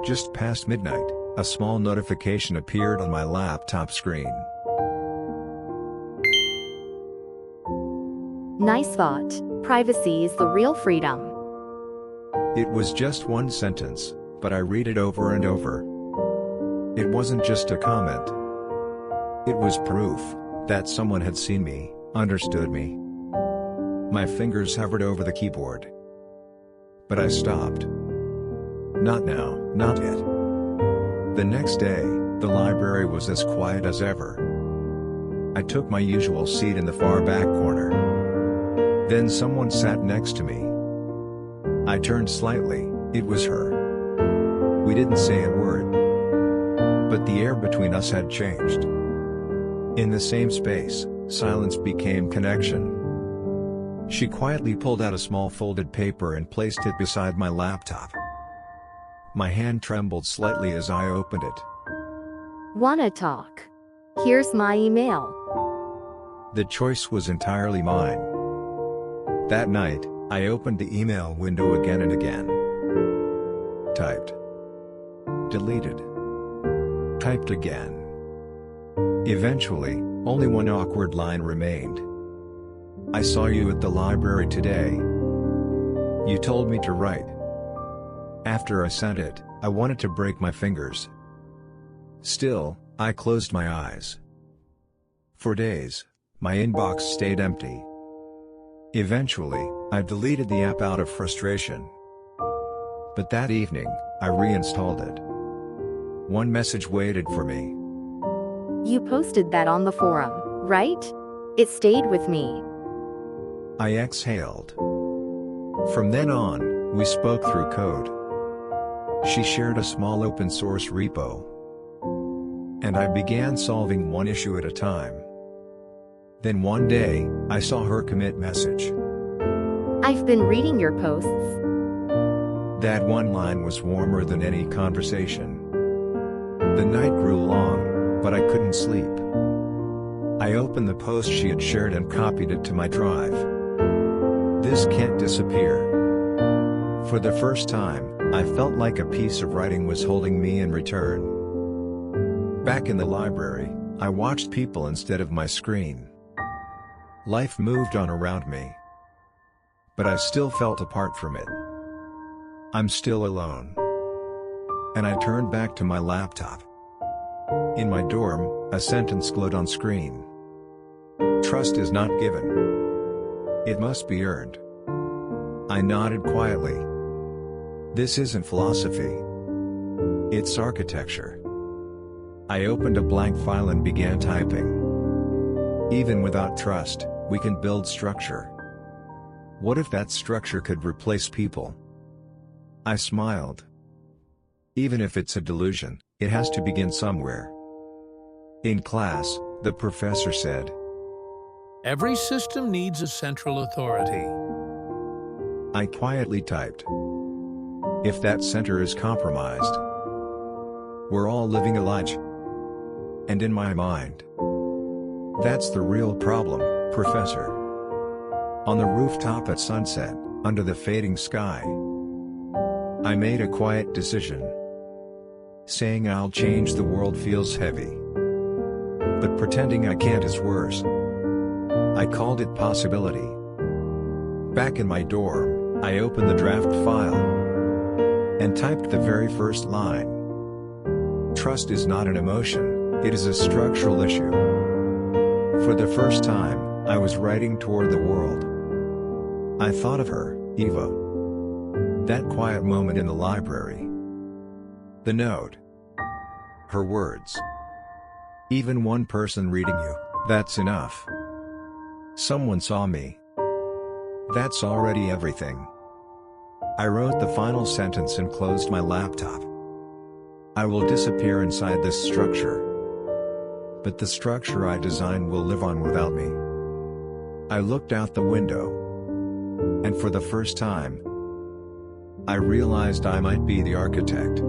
Just past midnight, a small notification appeared on my laptop screen. Nice thought. Privacy is the real freedom. It was just one sentence, but I read it over and over. It wasn't just a comment. It was proof that someone had seen me, understood me. My fingers hovered over the keyboard. But I stopped. Not now, not yet. The next day, the library was as quiet as ever. I took my usual seat in the far back corner. Then someone sat next to me. I turned slightly, it was her. We didn't say a word. But the air between us had changed. In the same space, silence became connection. She quietly pulled out a small folded paper and placed it beside my laptop. My hand trembled slightly as I opened it. Wanna talk? Here's my email. The choice was entirely mine. That night, I opened the email window again and again. Typed. Deleted. Typed again. Eventually, only one awkward line remained. I saw you at the library today. You told me to write. After I sent it, I wanted to break my fingers. Still, I closed my eyes. For days, my inbox stayed empty. Eventually, I deleted the app out of frustration. But that evening, I reinstalled it. One message waited for me. You posted that on the forum, right? It stayed with me. I exhaled. From then on, we spoke through code. She shared a small open source repo. And I began solving one issue at a time. Then one day, I saw her commit message. I've been reading your posts. That one line was warmer than any conversation. The night grew long, but I couldn't sleep. I opened the post she had shared and copied it to my drive. This can't disappear. For the first time, I felt like a piece of writing was holding me in return. Back in the library, I watched people instead of my screen. Life moved on around me. But I still felt apart from it. I'm still alone. And I turned back to my laptop. In my dorm, a sentence glowed on screen. Trust is not given. It must be earned. I nodded quietly. This isn't philosophy. It's architecture. I opened a blank file and began typing. Even without trust, we can build structure. What if that structure could replace people? I smiled. Even if it's a delusion, it has to begin somewhere. In class, the professor said, "Every system needs a central authority." I quietly typed. If that center is compromised, we're all living a lie. And in my mind, that's the real problem, Professor. On the rooftop at sunset, under the fading sky, I made a quiet decision. Saying I'll change the world feels heavy. But pretending I can't is worse. I called it possibility. Back in my dorm, I opened the draft file and typed the very first line. Trust is not an emotion, it is a structural issue. For the first time, I was writing toward the world. I thought of her, Eva. That quiet moment in the library. The note. Her words. Even one person reading you, that's enough. Someone saw me. That's already everything. I wrote the final sentence and closed my laptop. I will disappear inside this structure. But the structure I designed will live on without me. I looked out the window. And for the first time, I realized I might be the architect.